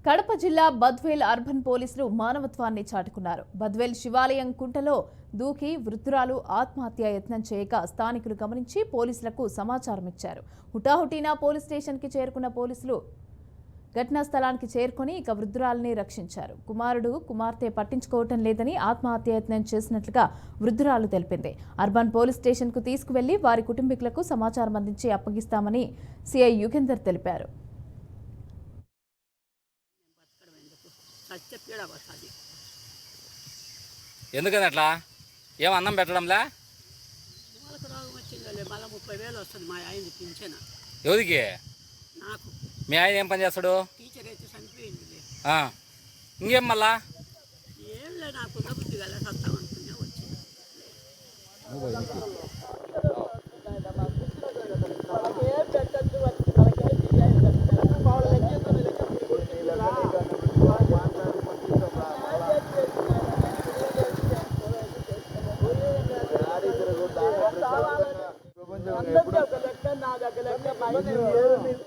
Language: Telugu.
కడప జిల్లా బద్వేల్ అర్బన్ పోలీసులు మానవత్వాన్ని చాటుకున్నారు. బద్వేల్ శివాలయం కుంటలో దూకి వృద్ధురాలు ఆత్మహత్య యత్నం చేయగా స్థానికులు గమనించి పోలీసులకు సమాచారం ఇచ్చారు. హుటాహుటిన పోలీస్ స్టేషన్కి చేరుకున్న పోలీసులు ఘటనా స్థలానికి చేరుకొని వృద్ధురాలిని రక్షించారు. కుమార్తె పట్టించుకోవటం లేదని ఆత్మహత్య యత్నం చేసినట్లుగా వృద్ధురాలు తెలిపింది. అర్బన్ పోలీస్ స్టేషన్కు తీసుకువెళ్లి వారి కుటుంబీకులకు సమాచారం అందించి అప్పగిస్తామని సిఐ యుగేందర్ తెలిపారు. ఎందుకని అట్లా ఏం అన్నం పెట్టడంలే? వాళ్ళకి రోగం వచ్చిందో మళ్ళీ 30,000 వస్తుంది మా ఆయనది పింఛన. ఎవరికి? నాకు. మీ ఆయన ఏం పని చేస్తాడు? టీచర్ అయితే చనిపోయింది. ఇంకేం మళ్ళా? ఏం లేదు, నాకు బుద్ధి కదా సత్తాం అనుకునే వచ్చింది. ప్రపంచం